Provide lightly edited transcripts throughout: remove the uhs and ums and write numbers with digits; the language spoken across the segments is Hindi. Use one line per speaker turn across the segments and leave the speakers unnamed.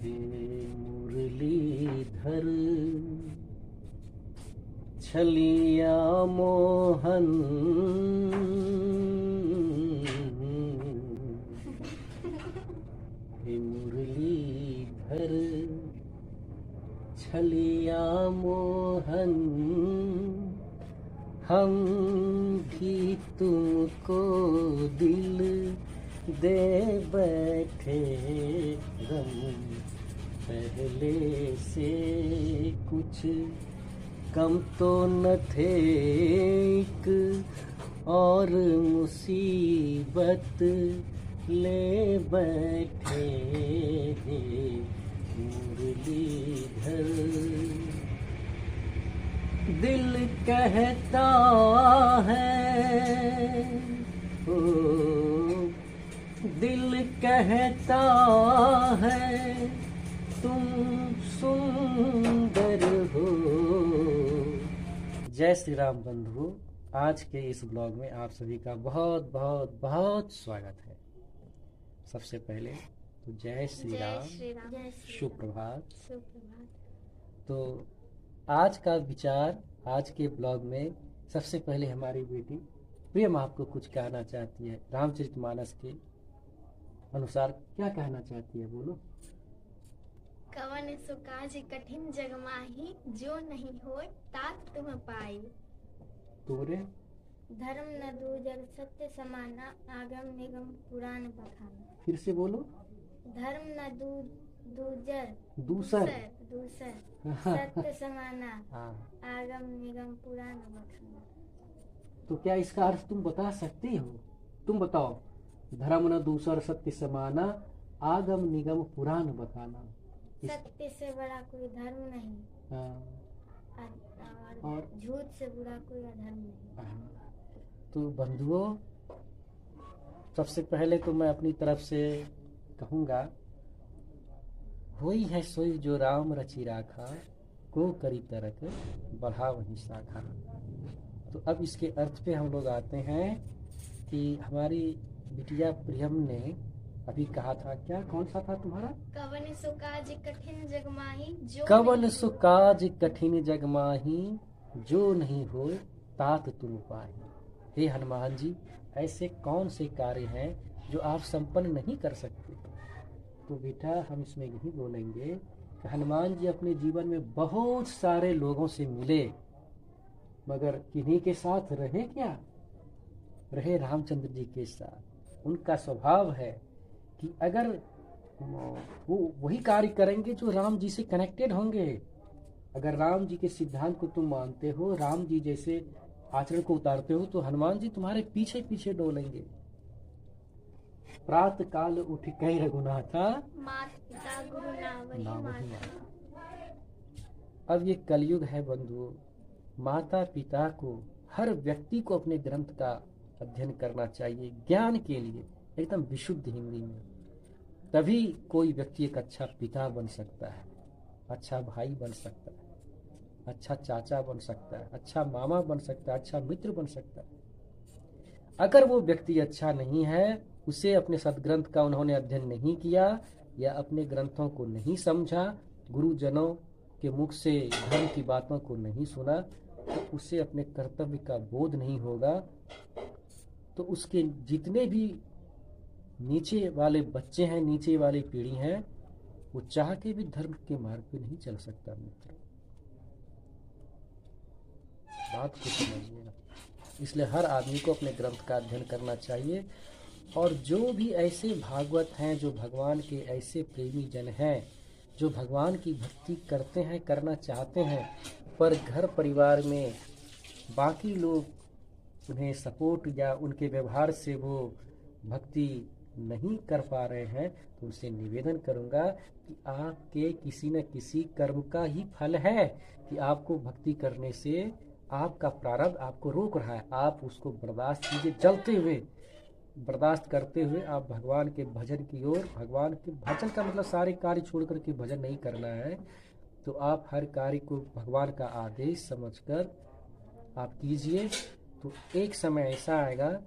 हे मुरलीधर छलिया मोहन, हे मुरलीधर छलिया मोहन, हम भी तुमको दिल दे बैठे, गम पहले से कुछ कम तो न थे, एक और मुसीबत ले बैठे मुरलीधर। दिल कहता है ओ, दिल कहता है तुम सुंदर हो। जय श्री राम बंधु, आज के इस ब्लॉग में आप सभी का बहुत बहुत बहुत स्वागत है। सबसे पहले तो जय श्री राम, शुभ प्रभात। तो आज का विचार, आज के ब्लॉग में सबसे पहले हमारी बेटी प्रियम आपको कुछ कहना चाहती है। रामचरितमानस के अनुसार क्या कहना चाहती है, बोलो।
कवन सो काज कठिन जग माही, जो नहीं होय तात तुम पाई।
तोरे
धर्म न दूजर सत्य समाना, आगम निगम पुराण बखाना।
फिर से बोलो।
धर्म न दूजर
दूसर
सत्य समाना,
हाँ।
आगम निगम पुराण बखाना।
तो क्या इसका अर्थ तुम बता सकती हो? तुम बताओ। धर्म न दूसर सत्य समाना, आगम निगम पुराण बखाना।
सत्य से बड़ा कोई धर्म नहीं,
हाँ।
और झूठ से बुरा कोई अधर्म नहीं।
हाँ। तो बंधुओं, सबसे पहले तो मैं अपनी तरफ से कहूँगा, होई है सोई जो राम रचि राखा, को करी तरक बढ़ा वही शाखा। तो अब इसके अर्थ पे हम लोग आते हैं कि हमारी बिटिया प्रियम ने अभी कहा था, क्या कौन सा था तुम्हारा?
कवन सो काज कठिन जग माही, जो
कवन सो काज कठिन जग माही, जो नहीं हो तात तुम पाही। हे हनुमान जी, ऐसे कौन से कार्य हैं जो आप संपन्न नहीं कर सकते? तो बेटा हम इसमें यही बोलेंगे कि हनुमान जी अपने जीवन में बहुत सारे लोगों से मिले, मगर किन्हीं के साथ रहे क्या? रहे रामचंद्र जी के साथ। उनका स्वभाव है कि अगर वो वही कार्य करेंगे जो राम जी से कनेक्टेड होंगे। अगर राम जी के सिद्धांत को तुम मानते हो, राम जी जैसे आचरण को उतारते हो, तो हनुमान जी तुम्हारे पीछे पीछे डोलेंगे। प्रातः काल उठ कई रघुनाथा,
माता पिता गुरु नावहि माता।
अब ये कलयुग है बंधुओं। माता पिता को, हर व्यक्ति को अपने ग्रंथ का अध्ययन करना चाहिए ज्ञान के लिए, एकदम विशुद्ध हिंदी में। तभी कोई व्यक्ति एक अच्छा पिता बन सकता है, अच्छा भाई बन सकता है, अच्छा चाचा बन सकता है, अच्छा मामा बन सकता है, अच्छा मित्र बन सकता है। अगर वो व्यक्ति अच्छा नहीं है, उसे अपने सदग्रंथ का उन्होंने अध्ययन नहीं किया या अपने ग्रंथों को नहीं समझा, गुरुजनों के मुख से धर्म की बातों को नहीं सुना, तो उसे अपने कर्तव्य का बोध नहीं होगा। तो उसके जितने भी नीचे वाले बच्चे हैं, नीचे वाली पीढ़ी हैं, वो चाह के भी धर्म के मार्ग पे नहीं चल सकता। मित्र, बात को समझिएगा। इसलिए हर आदमी को अपने ग्रंथ का अध्ययन करना चाहिए। और जो भी ऐसे भागवत हैं, जो भगवान के ऐसे प्रेमी जन हैं, जो भगवान की भक्ति करते हैं, करना चाहते हैं, पर घर परिवार में बाकी लोग उन्हें सपोर्ट या उनके व्यवहार से वो भक्ति नहीं कर पा रहे हैं, तो उनसे निवेदन करूंगा कि आपके किसी न किसी कर्म का ही फल है कि आपको भक्ति करने से आपका प्रारब्ध आपको रोक रहा है। आप उसको बर्दाश्त कीजिए, जलते हुए बर्दाश्त करते हुए आप भगवान के भजन की ओर। भगवान के भजन का मतलब सारे कार्य छोड़ करके भजन नहीं करना है। तो आप हर कार्य को भगवान का आदेश समझकर आप कीजिए, तो एक समय ऐसा आएगा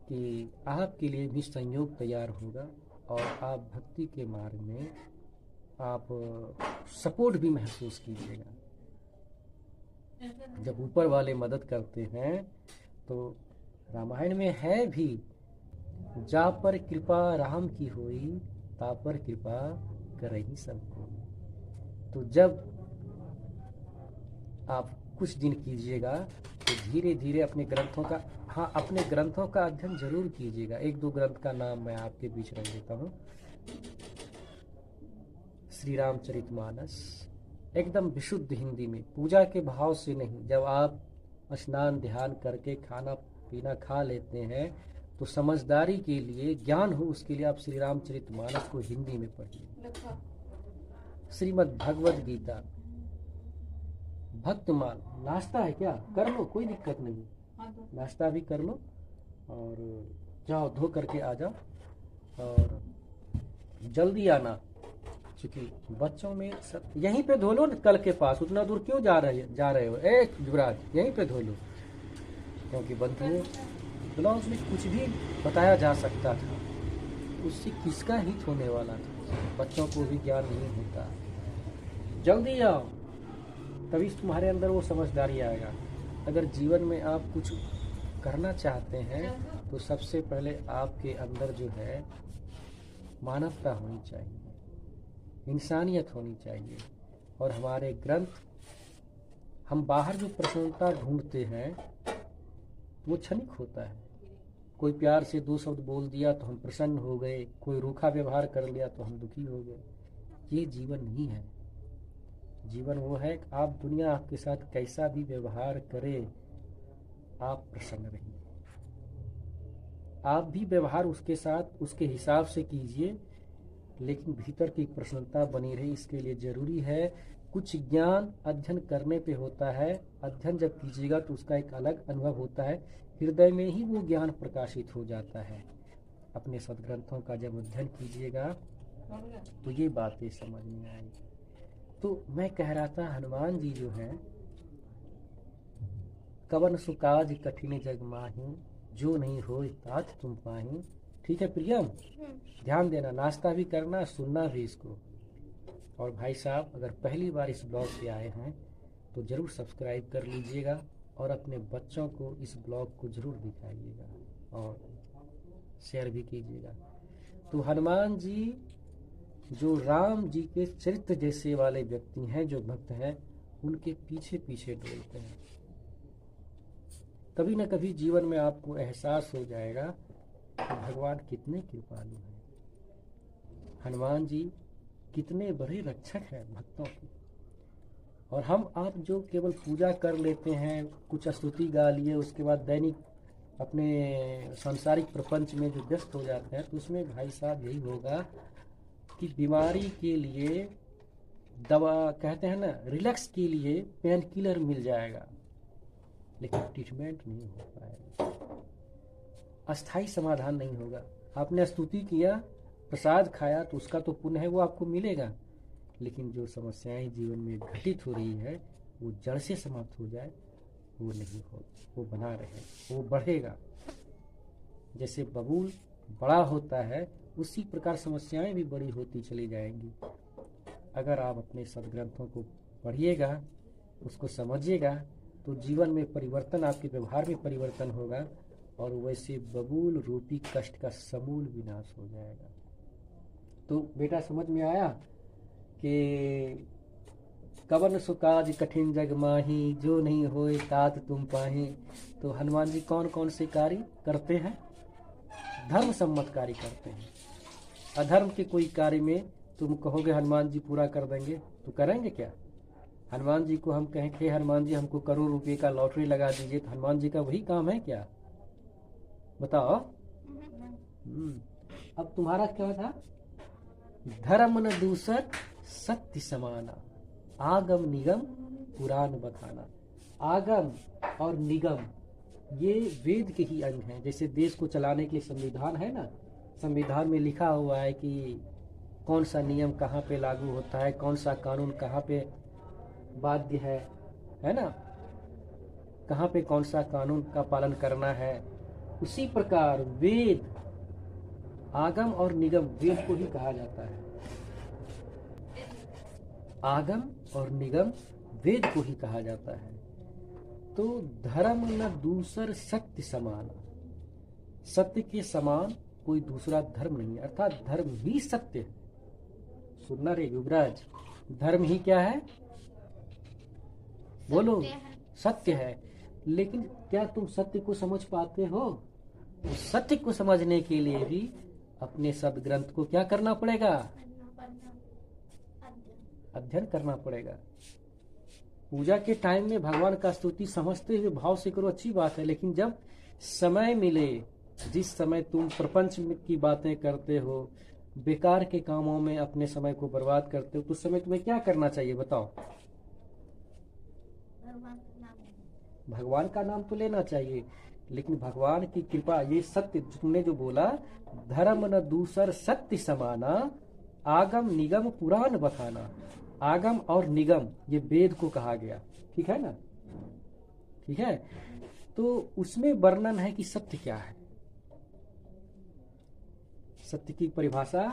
कि आपके लिए भी संयोग तैयार होगा और आप भक्ति के मार्ग में आप सपोर्ट भी महसूस कीजिएगा। जब ऊपर वाले मदद करते हैं तो रामायण में है भी, जा पर कृपा राम की होई, ता पर कृपा करही सबको। तो जब आप कुछ दिन कीजिएगा तो धीरे धीरे अपने ग्रंथों का, हाँ, अपने ग्रंथों का अध्ययन जरूर कीजिएगा। एक दो ग्रंथ का नाम मैं आपके बीच रख देता हूँ। श्री रामचरितमानस एकदम विशुद्ध हिंदी में, पूजा के भाव से नहीं। जब आप स्नान ध्यान करके खाना पीना खा लेते हैं तो समझदारी के लिए, ज्ञान हो उसके लिए आप श्री रामचरितमानस को हिंदी में पढ़िए। श्रीमद् भगवद गीता, भक्तमाल। नाश्ता है क्या, कर लो, कोई दिक्कत नहीं, नाश्ता भी कर लो और जाओ, धो करके आ जाओ और जल्दी आना, क्योंकि बच्चों में सब यहीं पे धो लो न, कल के पास उतना दूर क्यों जा रहे हो। ए युवराज, यहीं पे धो लो, क्योंकि बंधुओं ब्लाउज में कुछ भी बताया जा सकता था, उससे किसका हित होने वाला था। बच्चों को भी ज्ञान नहीं होता। जल्दी आओ, तभी तुम्हारे अंदर वो समझदारी आएगा। अगर जीवन में आप कुछ करना चाहते हैं तो सबसे पहले आपके अंदर जो है मानवता होनी चाहिए, इंसानियत होनी चाहिए। और हमारे ग्रंथ, हम बाहर जो प्रसन्नता ढूंढते हैं वो क्षणिक होता है। कोई प्यार से दो शब्द बोल दिया तो हम प्रसन्न हो गए, कोई रूखा व्यवहार कर लिया तो हम दुखी हो गए। ये जीवन नहीं है। जीवन वो है कि आप, दुनिया आपके साथ कैसा भी व्यवहार करे, आप प्रसन्न रहिए। आप भी व्यवहार उसके साथ उसके हिसाब से कीजिए, लेकिन भीतर की प्रसन्नता बनी रहे, इसके लिए जरूरी है कुछ ज्ञान अध्ययन करने पे होता है। अध्ययन जब कीजिएगा तो उसका एक अलग अनुभव होता है, हृदय में ही वो ज्ञान प्रकाशित हो जाता है। अपने सदग्रंथों का जब अध्ययन कीजिएगा तो ये बातें समझ में आएगी। तो मैं कह रहा था, हनुमान जी जो हैं, कवन सुकाज कठिन जग माही, जो नहीं होय तात तुम पाही। ठीक है प्रियम, ध्यान देना, नाश्ता भी करना, सुनना भी इसको। और भाई साहब, अगर पहली बार इस ब्लॉग पे आए हैं तो जरूर सब्सक्राइब कर लीजिएगा और अपने बच्चों को इस ब्लॉग को जरूर दिखाइएगा और शेयर भी कीजिएगा। तो हनुमान जी जो राम जी के चरित्र जैसे वाले व्यक्ति हैं, जो भक्त हैं, उनके पीछे पीछे डोलते हैं। कभी न कभी जीवन में आपको एहसास हो जाएगा कि भगवान कितने कृपालु हैं, हनुमान जी कितने बड़े रक्षक हैं भक्तों के। और हम आप जो केवल पूजा कर लेते हैं, कुछ स्तुति गा लिए, उसके बाद दैनिक अपने सांसारिक प्रपंच में जो व्यस्त हो जाते हैं, तो उसमें भाई साहब यही होगा कि बीमारी के लिए दवा, कहते हैं ना, रिलैक्स के लिए पेन किलर मिल जाएगा, लेकिन ट्रीटमेंट नहीं हो पाएगा, अस्थाई समाधान नहीं होगा। आपने स्तुति किया, प्रसाद खाया, तो उसका तो पुण्य है, वो आपको मिलेगा, लेकिन जो समस्याएं जीवन में घटित हो रही है वो जड़ से समाप्त हो जाए, वो नहीं हो, वो बना रहे, वो बढ़ेगा। जैसे बबूल बड़ा होता है, उसी प्रकार समस्याएं भी बड़ी होती चली जाएंगी। अगर आप अपने सदग्रंथों को पढ़िएगा, उसको समझिएगा, तो जीवन में परिवर्तन, आपके व्यवहार में परिवर्तन होगा और वैसे बबूल रूपी कष्ट का समूल विनाश हो जाएगा। तो बेटा समझ में आया कि कवन सुकाज कठिन जग माही, जो नहीं होए तात तुम पाही। तो हनुमान जी कौन कौन से कार्य करते हैं? धर्म सम्मत कार्य करते हैं। अधर्म के कोई कार्य में तुम कहोगे हनुमान जी पूरा कर देंगे, तो करेंगे क्या? हनुमान जी को हम कहें कि हनुमान जी हमको करोड़ रुपए का लॉटरी लगा दीजिए, तो हनुमान जी का वही काम है क्या? बताओ। अब तुम्हारा क्या था? धर्म न दूसर सत्य समाना, आगम निगम पुराण बखाना। आगम और निगम ये वेद के ही अंग हैं। जैसे देश को चलाने के लिए संविधान है ना, संविधान में लिखा हुआ है कि कौन सा नियम कहाँ पे लागू होता है, कौन सा कानून कहाँ पे बाध्य है ना, कहाँ पे कौन सा कानून का पालन करना है। उसी प्रकार वेद, आगम और निगम, वेद को ही कहा जाता है। आगम और निगम वेद को ही कहा जाता है। तो धर्म न दूसर सत्य समान, सत्य के समान कोई दूसरा धर्म नहीं है, अर्थात धर्म ही सत्य है। सुनना रे युवराज, धर्म ही क्या है? बोलो।
सत्य है।
सत्य है। लेकिन क्या तुम सत्य को समझ पाते हो? तो सत्य को समझने के लिए भी अपने सदग्रंथ को क्या करना पड़ेगा? अध्ययन करना पड़ेगा। पूजा के टाइम में भगवान का स्तुति समझते हुए भाव से करो, अच्छी बात है, लेकिन जब समय मिले, जिस समय तुम प्रपंच की बातें करते हो, बेकार के कामों में अपने समय को बर्बाद करते हो, तो उस समय तुम्हें क्या करना चाहिए बताओ? भगवान का नाम तो लेना चाहिए, लेकिन भगवान की कृपा, ये सत्य तुमने जो बोला, धर्म न दूसर सत्य समाना, आगम निगम पुराण बखाना। आगम और निगम ये वेद को कहा गया, ठीक है ना? ठीक है, तो उसमें वर्णन है कि सत्य क्या है। सत्य की परिभाषा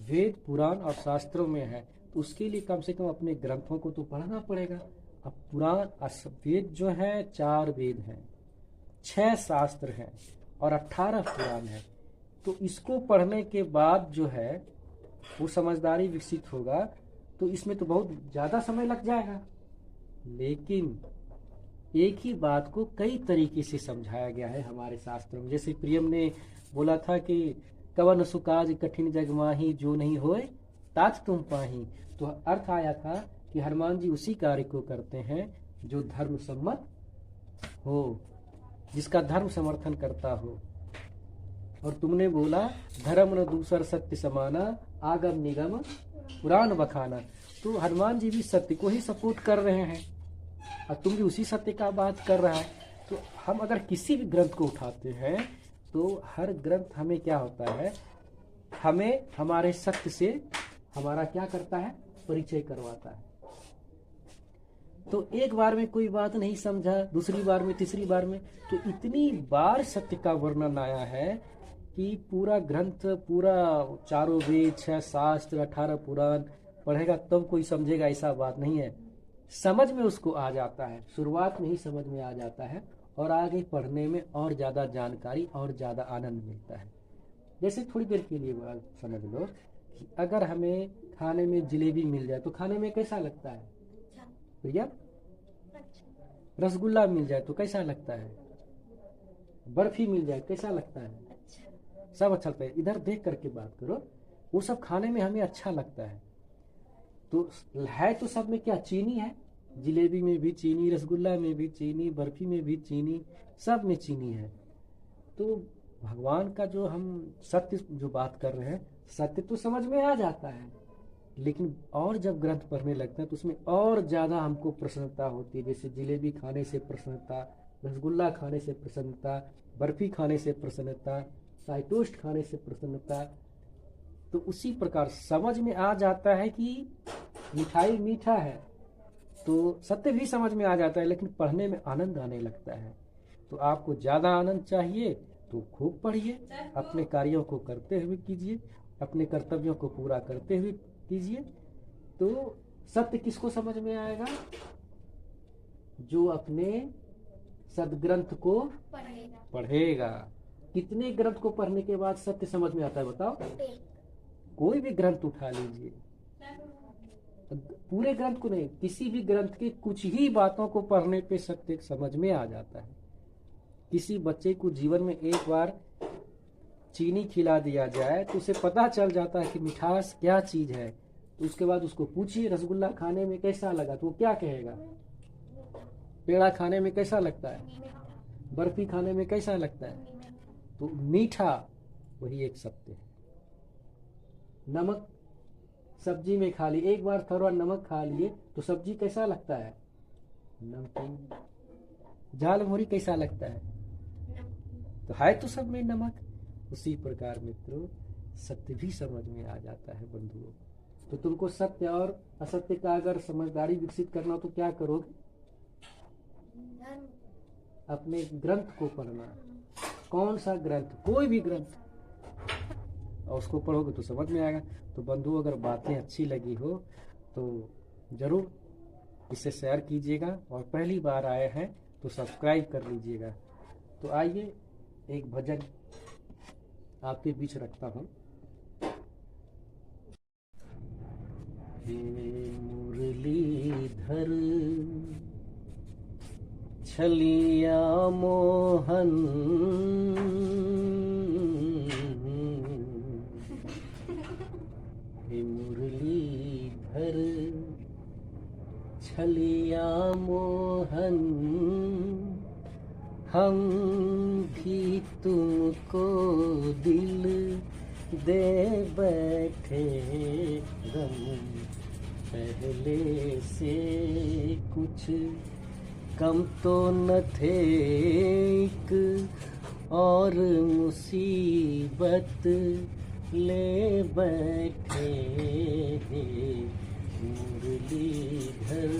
वेद पुराण और शास्त्रों में है, तो उसके लिए कम से कम अपने ग्रंथों को तो पढ़ना पड़ेगा। अब पुराण वेद जो है 4 वेद हैं, 6 शास्त्र हैं और 18 पुराण है। तो इसको पढ़ने के बाद जो है वो समझदारी विकसित होगा, तो इसमें तो बहुत ज्यादा समय लग जाएगा। लेकिन एक ही बात को कई तरीके से समझाया गया है हमारे शास्त्रों में। जैसे प्रियम ने बोला था कि कवन सुकाज कठिन जग माही, जो नहीं होए तात तुम पाही। तो अर्थ आया था कि हनुमान जी उसी कार्य को करते हैं जो धर्म सम्मत हो, जिसका धर्म समर्थन करता हो। और तुमने बोला धर्म न दूसर सत्य समाना, आगम निगम पुराण बखाना। तो हनुमान जी भी सत्य को ही सपोर्ट कर रहे हैं और तुम भी उसी सत्य का बात कर रहा है। तो हम अगर किसी भी ग्रंथ को उठाते हैं तो हर ग्रंथ हमें क्या होता है, हमें हमारे सत्य से हमारा क्या करता है, परिचय करवाता है। तो एक बार में कोई बात नहीं समझा, दूसरी बार में, तीसरी बार में, तो इतनी बार सत्य का वर्णन आया है कि पूरा ग्रंथ, पूरा 4 वेद, 6 शास्त्र, 18 पुराण पढ़ेगा तब कोई समझेगा, ऐसा बात नहीं है। समझ में उसको आ जाता है, शुरुआत में ही समझ में आ जाता है और आगे पढ़ने में और ज्यादा जानकारी और ज्यादा आनंद मिलता है। जैसे थोड़ी देर के लिए बात समझ लो कि अगर हमें खाने में जलेबी मिल जाए तो खाने में कैसा लगता है भैया? रसगुल्ला मिल जाए तो कैसा लगता है? बर्फी मिल जाए कैसा लगता है? सब अच्छा लगता है। इधर देख करके बात करो, वो सब खाने में हमें अच्छा लगता है। तो है तो सब में क्या, चीनी है। जिलेबी में भी चीनी, रसगुल्ला में भी चीनी, बर्फी में भी चीनी, सब में चीनी है। तो भगवान का जो हम सत्य जो बात कर रहे हैं, सत्य तो समझ में आ जाता है, लेकिन और जब ग्रंथ पढ़ने लगते हैं तो उसमें और ज्यादा हमको प्रसन्नता होती है। जैसे जिलेबी खाने से प्रसन्नता, रसगुल्ला खाने से प्रसन्नता, बर्फी खाने से प्रसन्नता, शाही टोस्ट खाने से प्रसन्नता। तो उसी प्रकार समझ में आ जाता है कि मिठाई मीठा है, तो सत्य भी समझ में आ जाता है, लेकिन पढ़ने में आनंद आने लगता है। तो आपको ज्यादा आनंद चाहिए तो खूब पढ़िए, अपने कार्यों को करते हुए कीजिए, अपने कर्तव्यों को पूरा करते हुए कीजिए। तो सत्य किसको समझ में आएगा? जो अपने सदग्रंथ को पढ़ेगा। कितने ग्रंथ को पढ़ने के बाद सत्य समझ में आता है बताओ? कोई भी ग्रंथ उठा लीजिए, पूरे ग्रंथ को नहीं, किसी भी ग्रंथ के कुछ ही बातों को पढ़ने पे सत्य समझ में आ जाता है। किसी बच्चे को जीवन में एक बार चीनी खिला दिया जाए तो उसे पता चल जाता है कि मिठास क्या चीज है। तो उसके बाद उसको पूछिए रसगुल्ला खाने में कैसा लगा, तो वो क्या कहेगा? पेड़ा खाने में कैसा लगता है? बर्फी खाने में कैसा लगता है? तो मीठा वही एक सत्य है। नमक सब्जी में खा लिए, एक बार थोड़ा नमक खा लिए तो सब्जी कैसा लगता है? नमकीन। झाल मुरी कैसा लगता है? तो है तो सब में नमक। उसी प्रकार मित्रों सत्य भी समझ में आ जाता है बंधुओं। तो तुमको सत्य और असत्य का अगर समझदारी विकसित करना हो तो क्या करोगे? अपने ग्रंथ को पढ़ना। कौन सा ग्रंथ? कोई भी ग्रंथ, और उसको पढ़ोगे तो समझ में आएगा। तो बंधु अगर बातें अच्छी लगी हो तो ज़रूर इसे शेयर कीजिएगा और पहली बार आए हैं तो सब्सक्राइब कर लीजिएगा। तो आइए एक भजन आपके बीच रखता हूँ। हे मुरलीधर छलिया मोहन, हे मुरलीधर छलिया मोहन, हम भी तुमको दिल दे बैठे गम पहले से कुछ कम तो न थे, एक और मुसीबत ले बैठे मुरलीधर।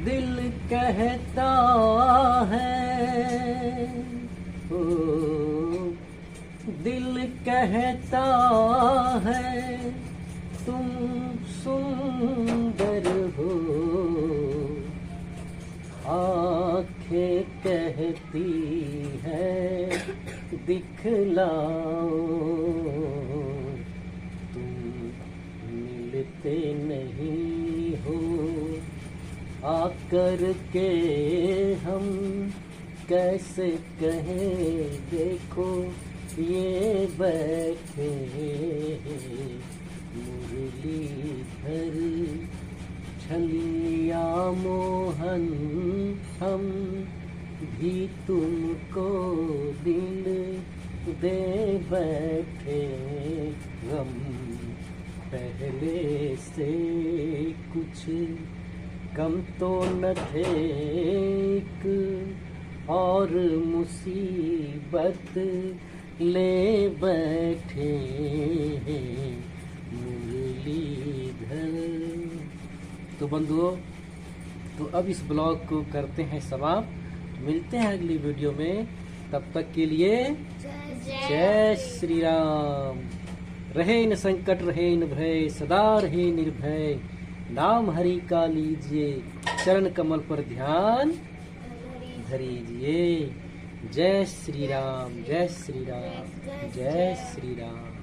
दिल कहता है ओ, दिल कहता है तुम सुंदर हो, आँखें कहती है दिखलाओ, तुम मिलते नहीं हो, आकर के हम कैसे कहें देखो ये बैठे मुरलीधर छलिया मोहन, हम भी तुमको दिल दे बैठे गम पहले से कुछ कम तो न थे, एक और मुसीबत ले बैठे मुरलीधर। तो बंधुओं, तो अब इस ब्लॉग को करते हैं समाप्त। मिलते हैं अगली वीडियो में, तब तक के लिए जय श्री राम। रहे न संकट रहे न भय, सदा रहे निर्भय, नाम हरि का लीजिए, चरण कमल पर ध्यान धरीजिए। जय श्री राम, जय श्री राम, जय श्री राम।